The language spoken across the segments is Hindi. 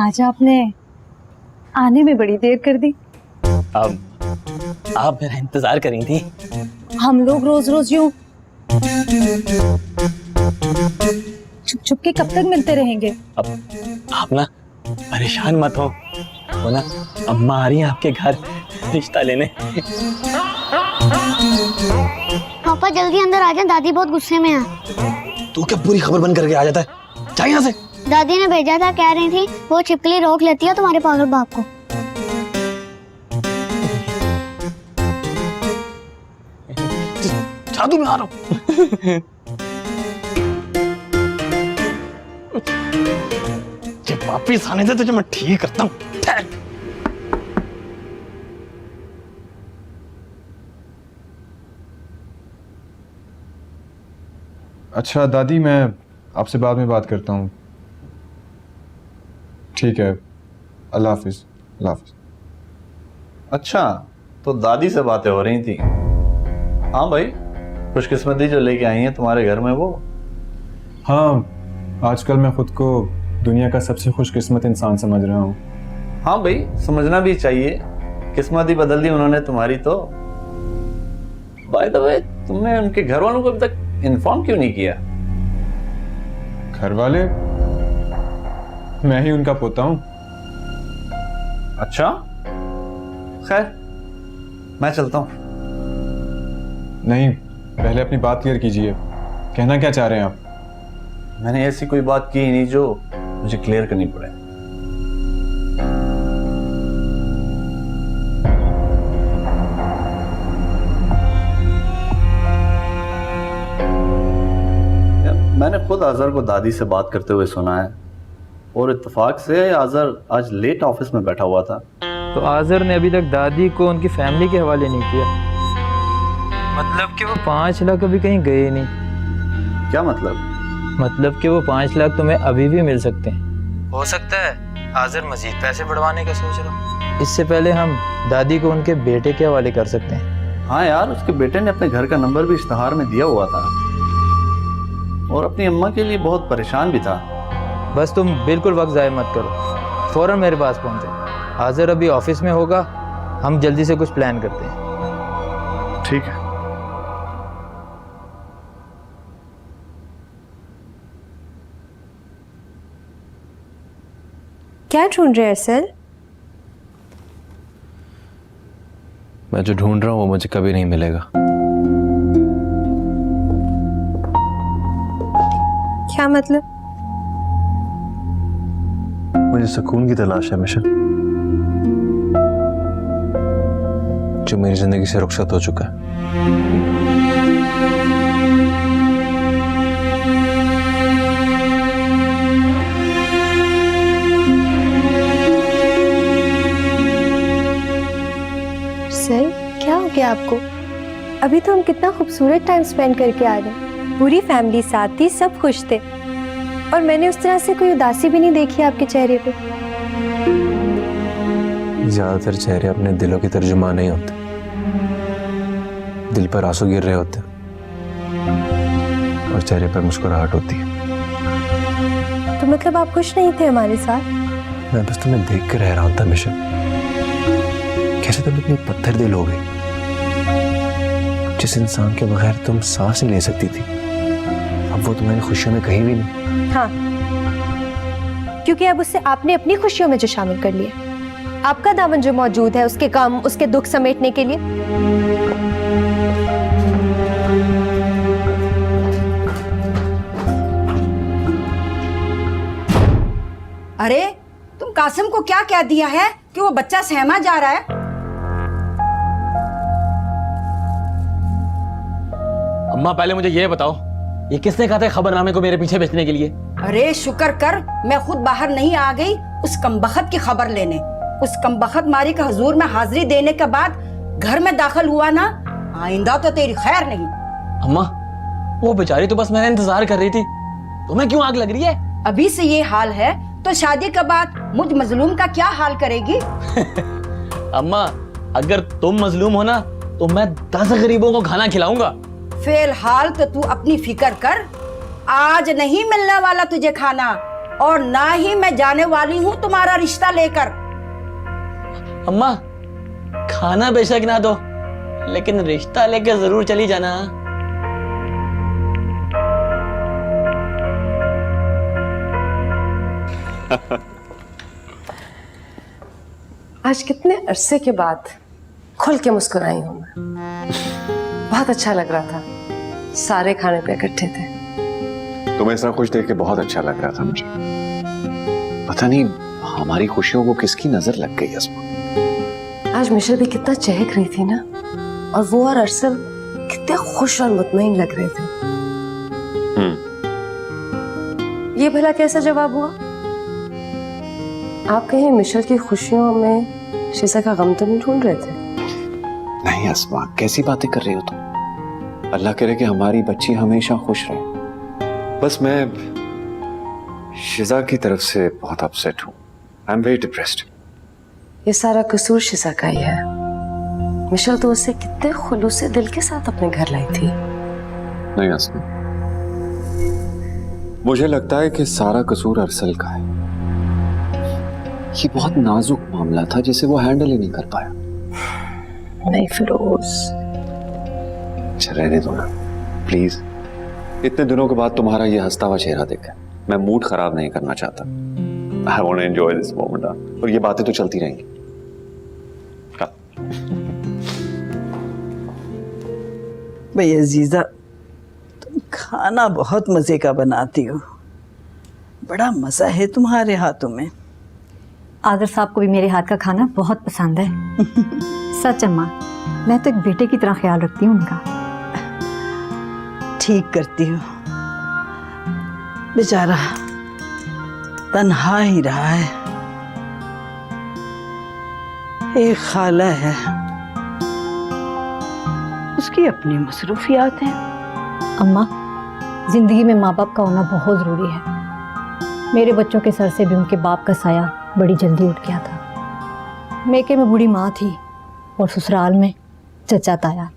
आज आपने आने में बड़ी देर कर दी। अब आप मेरा इंतजार कर रही थी। हम लोग रोज रोज यूं छुप छुप के कब तक मिलते रहेंगे? अब आप ना परेशान मत हो, वो ना अम्मा आ रही है आपके घर रिश्ता लेने। पापा जल्दी अंदर आ जाए, दादी बहुत गुस्से में है। तू क्या पूरी खबर बंद करके आ जाता है? जा यहाँ से। दादी ने भेजा था, कह रही थी वो छिपकली रोक लेती है तुम्हारे पागल बाप को। जादू में आ रहा हूँ। जब वापिस आने दे तुझे मैं ठीक करता हूँ। अच्छा दादी, मैं आपसे बाद में बात करता हूँ। ठीक है, अल्लाह हाफिज। अल्लाह हाफिज। अच्छा, तो दादी से बातें हो रही थी। हाँ भाई, खुशकिस्मती जो लेके आई हैं तुम्हारे घर में वो। हाँ, आजकल मैं खुद को दुनिया का सबसे खुशकिस्मत इंसान समझ रहा हूँ। हाँ भाई, समझना भी चाहिए, किस्मत ही बदल दी उन्होंने तुम्हारी तो। बाय द वे, तुमने उनके घर वालों को अभी तक इन्फॉर्म क्यों नहीं किया? घर वाले? मैं ही उनका पोता हूँ। अच्छा, खैर मैं चलता हूँ। नहीं, पहले अपनी बात क्लियर कीजिए, कहना क्या चाह रहे हैं आप? मैंने ऐसी कोई बात की नहीं जो मुझे क्लियर करनी पड़े। मैंने खुद आज़र को दादी से बात करते हुए सुना है, और इत्तेफाक से आज़र आज लेट ऑफिस में बैठा हुआ था। तो आज़र ने अभी तक दादी को उनकी फैमिली के हवाले नहीं किया। मतलब कि वो 5 लाख अभी कहीं गए नहीं। क्या मतलब? मतलब कि वो 5 लाख तुम्हें अभी भी मिल सकते हैं। हो सकता है आज़र मजीद पैसे बढ़वाने का सोच रहा हूँ। इससे पहले हम दादी को उनके बेटे के हवाले कर सकते हैं। हाँ यार, उसके बेटे ने अपने घर का नंबर भी इश्तहार में दिया हुआ था, और अपनी अम्मा के लिए बहुत परेशान भी था। बस तुम बिल्कुल वक्त ज़ाया मत करो, फ़ौरन मेरे पास पहुँचो। आज़र अभी ऑफिस में होगा, हम जल्दी से कुछ प्लान करते हैं। ठीक है। क्या ढूंढ रहे हैं अरसल? मैं जो ढूंढ रहा हूँ वो मुझे कभी नहीं मिलेगा। क्या मतलब? मुझे सुकून की तलाश है मिशन, जो मेरी जिंदगी से रुखसत हो चुका है। अरसल, क्या हो गया आपको? अभी तो हम कितना खूबसूरत टाइम स्पेंड करके आ रहे हैं, पूरी फैमिली साथ थी, सब खुश थे, और मैंने उस तरह से कोई उदासी भी नहीं देखी आपके चेहरे पे। ज्यादातर चेहरे अपने दिलों की तर्जुमान नहीं होते, दिल पर आंसू गिर रहे होते और चेहरे पर मुस्कुराहट होती है। तो मतलब आप खुश नहीं थे हमारे साथ? मैं बस तुम्हें देख कर हैरान था मिशन, कैसे तुम इतनी पत्थर दिल हो गई। जिस इंसान के बगैर तुम सांस नहीं ले सकती थी, अब वो तुम्हारी खुशियों में कहीं भी नहीं। हाँ, क्योंकि अब उससे आपने अपनी खुशियों में जो शामिल कर लिया, आपका दामन जो मौजूद है उसके गम, उसके दुख समेटने के लिए। अरे तुम कासिम को क्या कह दिया है कि वो बच्चा सहमा जा रहा है? अम्मा पहले मुझे ये बताओ, ये किसने कहा था खबरनामे को मेरे पीछे बेचने के लिए? अरे शुक्र कर मैं खुद बाहर नहीं आ गई उस कमबख्त की खबर लेने। उस कमबख्त मारी का हुजूर में हाजिरी देने के बाद घर में दाखिल हुआ ना, आइंदा तो तेरी खैर नहीं। अम्मा, वो बेचारी तो बस मेरा इंतजार कर रही थी, तुम्हें क्यों आग लग रही है? अभी से ये हाल है तो शादी के बाद मुझ मजलूम का क्या हाल करेगी? अम्मा, अगर तुम मजलूम हो ना तो मैं 10 गरीबों को खाना खिलाऊंगा। फिलहाल तो तू अपनी फिक्र कर, आज नहीं मिलने वाला तुझे खाना, और ना ही मैं जाने वाली हूँ तुम्हारा रिश्ता लेकर। अम्मा खाना बेशक ना दो, लेकिन रिश्ता लेके जरूर चली जाना। आज कितने अरसे के बाद खुल के मुस्कुराई हूं मैं। बहुत अच्छा लग रहा था, सारे खाने पे इकट्ठे थे। तुम्हें इतना खुश देख के बहुत अच्छा लग रहा था मुझे। पता नहीं हमारी खुशियों को किसकी नजर लग गई अस्मा। आज मिशल भी कितना चहक रही थी ना, और वो और अरसल कितने खुश और मुतमईन लग रहे थे। ये भला कैसा जवाब हुआ? आप कहीं मिशल की खुशियों में शीशा का गम तो नहीं ढूंढ रहे थे? नहीं अस्मा, कैसी बातें कर रही हो तुम। अल्लाह करे कि हमारी बच्ची हमेशा खुश रहे। बस मैं शिजा की तरफ से बहुत अपसेट हूँ। I am very depressed. ये सारा कसूर शिजा का ही है। मिशल तो उसे कितने खुलूस से दिल के साथ अपने घर लाई थी। नहीं अस्मा, मुझे लगता है कि सारा कसूर अरसल का है। ये बहुत नाजुक मामला था जिसे वो हैंडल ही नहीं कर पाया। नहीं फिरोज, अच्छा रहने दो ना प्लीज। इतने दिनों के बाद तुम्हारा ये हंसता हुआ चेहरा देखा, मैं मूड खराब नहीं करना चाहता। I want to enjoy this moment. और ये बातें तो चलती रहेंगी। भाई अजीजा, तुम खाना बहुत मजे का बनाती हो। बड़ा मजा है तुम्हारे हाथों में। आदर साहब को भी मेरे हाथ का खाना बहुत पसंद है। सच अम्मा, मैं तो एक बेटे की तरह ख्याल रखती हूँ उनका। ठीक करती हो। बेचारा तन्हा ही रहा है। एक खाला है, उसकी अपनी मसरूफियात हैं। अम्मा, जिंदगी में माँ बाप का होना बहुत ज़रूरी है। मेरे बच्चों के सर से भी उनके बाप का साया बड़ी जल्दी उठ गया था। मेके में बूढ़ी माँ थी और ससुराल में चचा ताया।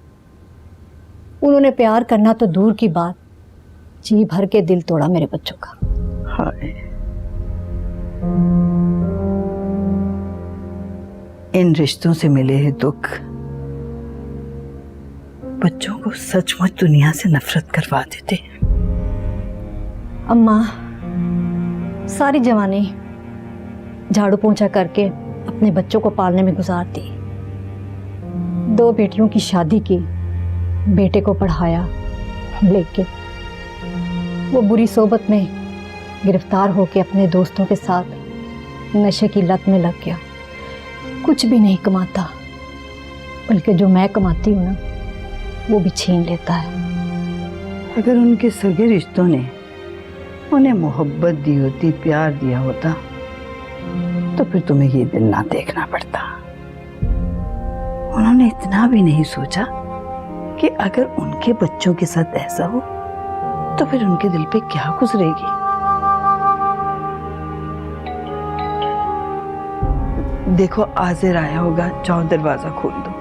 उन्होंने प्यार करना तो दूर की बात, जी भर के दिल तोड़ा मेरे बच्चों का। हाय, इन रिश्तों से मिले हैं दुख बच्चों को सचमुच दुनिया से नफरत करवा देते हैं। अम्मा, सारी जवानी झाड़ू पोंछा करके अपने बच्चों को पालने में गुजार दी। 2 बेटियों की शादी की, बेटे को पढ़ाया, लेकिन वो बुरी सोबत में गिरफ्तार होकर अपने दोस्तों के साथ नशे की लत में लग गया। कुछ भी नहीं कमाता, बल्कि जो मैं कमाती हूँ ना, वो भी छीन लेता है। अगर उनके सगे रिश्तों ने उन्हें मोहब्बत दी होती, प्यार दिया होता, तो फिर तुम्हें ये दिन ना देखना पड़ता। उन्होंने इतना भी नहीं सोचा कि अगर उनके बच्चों के साथ ऐसा हो तो फिर उनके दिल पे क्या गुजरेगी। देखो आजिर आया होगा, जाओ दरवाजा खोल दो।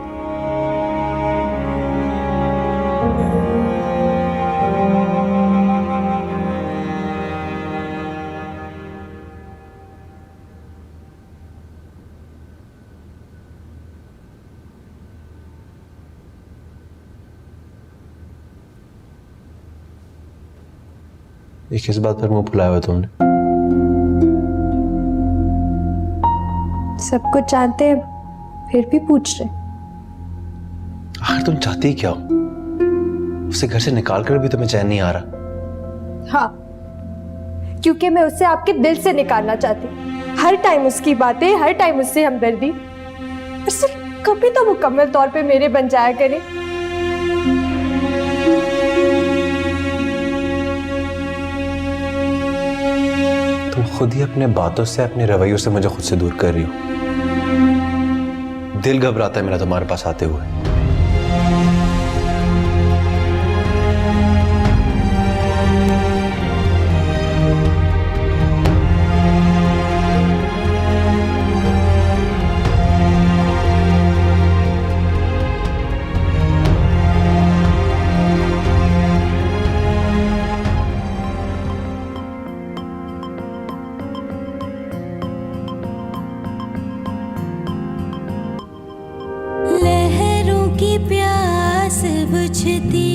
ये किस बात पर मुंह फुलाया हुआ तुमने? सब कुछ जानते हैं, फिर भी पूछ रहे। आखिर तुम चाहती क्या हो? उसे घर से निकाल कर भी तुम्हें चैन नहीं आ रहा। हाँ, क्योंकि मैं उसे आपके दिल से निकालना चाहती हूँ। हर टाइम उसकी बातें, हर टाइम उससे हमदर्दी, और सिर्फ कभी तो मुकम्मल तौर पे मेरे बन जाया करे। तुम खुद ही अपने बातों से, अपने रवैयों से मुझे खुद से दूर कर रही हो। दिल घबराता है मेरा तुम्हारे पास आते हुए। की प्यास बुझती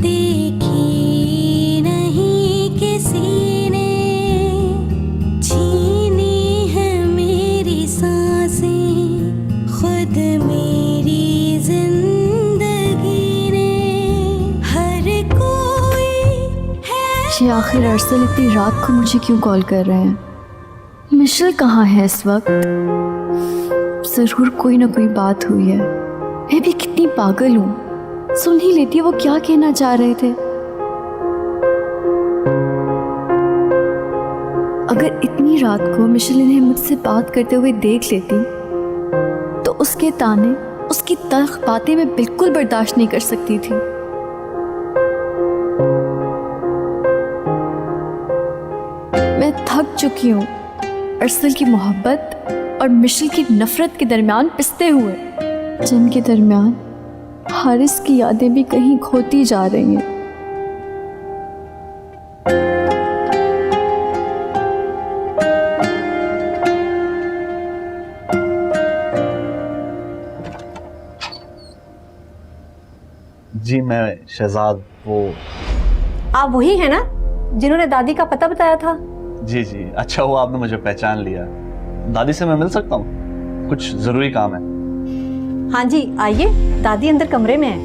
देखी नहीं किसी ने, छीनी है मेरी सांसें खुद मेरी जिंदगी ने, हर कोई है। ये आखिर अरसल इतनी रात को मुझे क्यों कॉल कर रहे हैं? मिशेल कहाँ है इस वक्त? जरूर कोई ना कोई बात हुई है। मैं भी कितनी पागल हूँ, सुन ही लेती वो क्या कहना चाह रहे थे। अगर इतनी रात को मिशेल इन्हें मुझसे बात करते हुए देख लेती तो उसके ताने, उसकी तल्ख बातें मैं बिल्कुल बर्दाश्त नहीं कर सकती थी। मैं थक चुकी हूँ अरसल की मोहब्बत और मिशेल की नफरत के दरमियान पिसते हुए, जिनके दरमियान हारिस की यादें भी कहीं खोती जा रही हैं। जी मैं शहजाद, वो आप वही है ना जिन्होंने दादी का पता बताया था? जी जी, अच्छा हुआ आपने मुझे पहचान लिया। दादी से मैं मिल सकता हूँ? कुछ जरूरी काम है। हाँ जी आइए, दादी अंदर कमरे में है।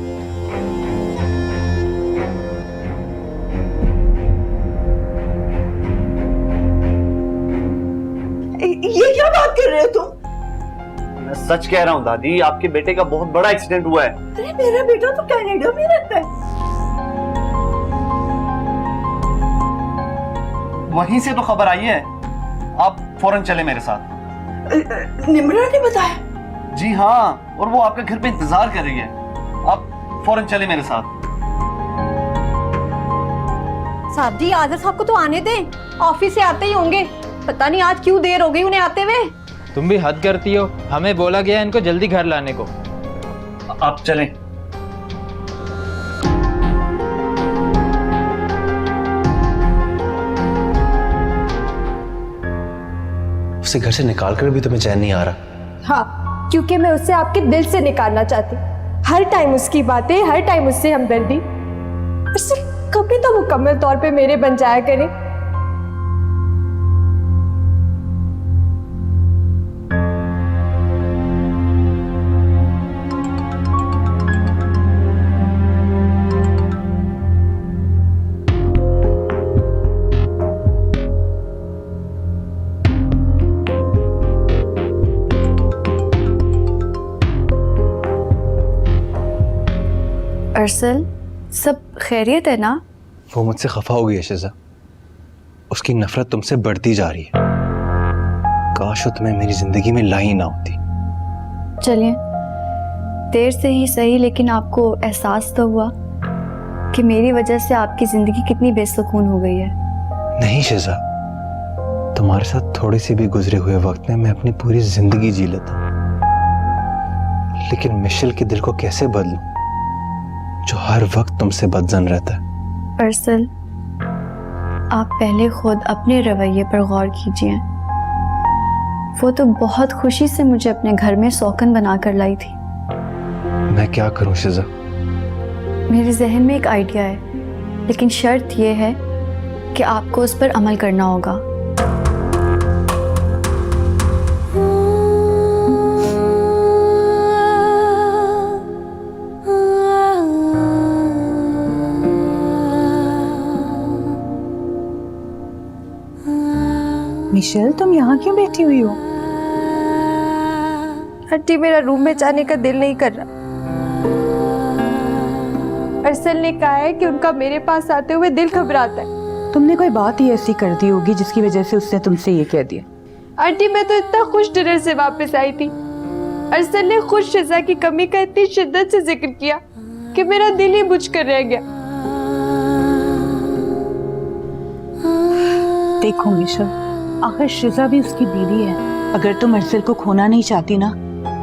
ये क्या बात कर रहे हो तुम? मैं सच कह रहा हूँ दादी, आपके बेटे का बहुत बड़ा एक्सीडेंट हुआ है। अरे मेरा बेटा तो कनाडा में रहता है। वहीं से तो खबर आई है। आप फौरन चले मेरे साथ। निम्रा ने बताया? जी हाँ, और वो आपके घर पे इंतजार कर रही है। आप फौरन चले मेरे साथ। साहब जी आदर साहब को तो आने दें, ऑफिस से आते ही होंगे। पता नहीं आज क्यों देर हो गई उन्हें आते हुए। तुम भी हद करती हो, हमें बोला गया इनको जल्दी घर लाने को। आप चलें। उसे घर से निकाल कर भी तुम्हें चैन नहीं आ रहा? हाँ, क्योंकि मैं उसे आपके दिल से निकालना चाहती। हर टाइम उसकी बातें, हर टाइम उससे हमदर्दी। और सिर्फ कभी तो मुकम्मल तौर पे मेरे बन जाया करे। अरसल, सब खैरियत है ना? वो मुझसे खफा हो गई है शिजा। उसकी नफरत तुमसे बढ़ती जा रही है। काश वो तुम्हें मेरी जिंदगी में लाई ना होती। चलिए, देर से ही सही लेकिन आपको एहसास तो हुआ कि मेरी वजह से आपकी जिंदगी कितनी बेसुकून हो गई है। नहीं शिजा, तुम्हारे साथ थोड़ी सी भी गुजरे हुए वक्त में मैं अपनी पूरी जिंदगी जी लेता हूं। लेकिन मिशेल के दिल को कैसे बदलूं जो हर वक्त तुमसे बदजन रहता है? अरसल, आप पहले खुद अपने रवैये पर गौर कीजिए। वो तो बहुत खुशी से मुझे अपने घर में सौकन बनाकर लाई थी। मैं क्या करूं शिजा? मेरे जहन में एक आइडिया है, लेकिन शर्त यह है कि आपको उस पर अमल करना होगा। मिशेल, तुम यहाँ क्यों बैठी हुई हो? आंटी, मेरा रूम में जाने का दिल नहीं कर रहा। अरसल ने कहा है कि उनका मेरे पास आते हुए दिल घबराता है। तुमने कोई बात ही ऐसी कर दी होगी जिसकी वजह से उसने तुमसे ये कह दिया। आंटी, मैं तो इतना खुश डिनर से वापस आई थी। अरसल ने खुद शिजा की कमी का इतनी शिद्दत से जिक्र किया कि मेरा दिल ही बुझ कर रह गया। देखो मिशेल, आखिर शिजा भी उसकी बीवी है। अगर तुम अरसल को खोना नहीं चाहती ना,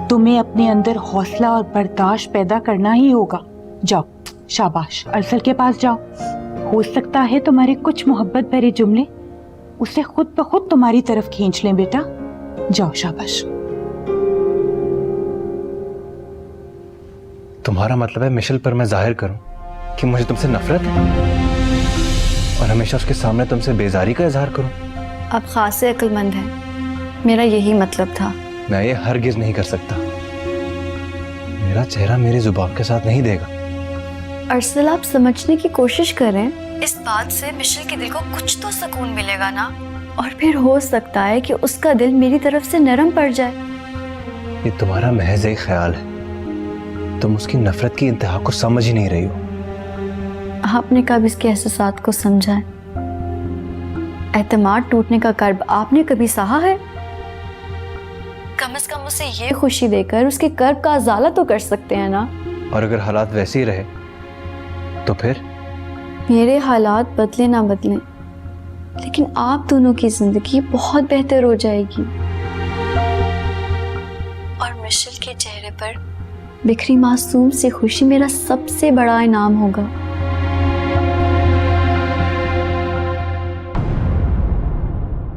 तुम्हें अपने अंदर हौसला और बर्दाश्त पैदा करना ही होगा। जाओ, शाबाश, अरसल के पास जाओ। हो सकता है तुम्हारे कुछ मोहब्बत भरे जुमले उसे खुद ब खुद तुम्हारी तरफ खींच लें। बेटा जाओ, शाबाश। तुम्हारा मतलब है मिशेल पर मैं जाहिर करूं कि मुझे तुमसे नफरत है और हमेशा उसके सामने तुमसे बेजारी का इजहार करूं? आप खासे अक्लमंद हैं, मेरा यही मतलब था। मैं ये हरगिज नहीं कर सकता। मेरा चेहरा मेरी जुबान के साथ नहीं देगा। अरसल, आप समझने की कोशिश करें। इस बात से मिशेल के दिल को कुछ तो सुकून मिलेगा ना, और फिर हो सकता है कि उसका दिल मेरी तरफ से नरम पड़ जाए। ये तुम्हारा महज एक ख्याल है। तुम उसकी नफरत की इंतहा को समझ ही नहीं रही हो। आपने कब इसके एहसासात को समझा है? एतमाद टूटने का कर्ब आपने कभी सहा है? कम से कम उसे ये खुशी देकर उसके कर्ब का अजाला तो कर सकते हैं ना। और अगर हालात वैसे ही रहे तो फिर? मेरे हालात बदले ना बदलें, लेकिन आप दोनों की जिंदगी बहुत बेहतर हो जाएगी और मिशेल के चेहरे पर बिखरी मासूम सी खुशी मेरा सबसे बड़ा इनाम होगा।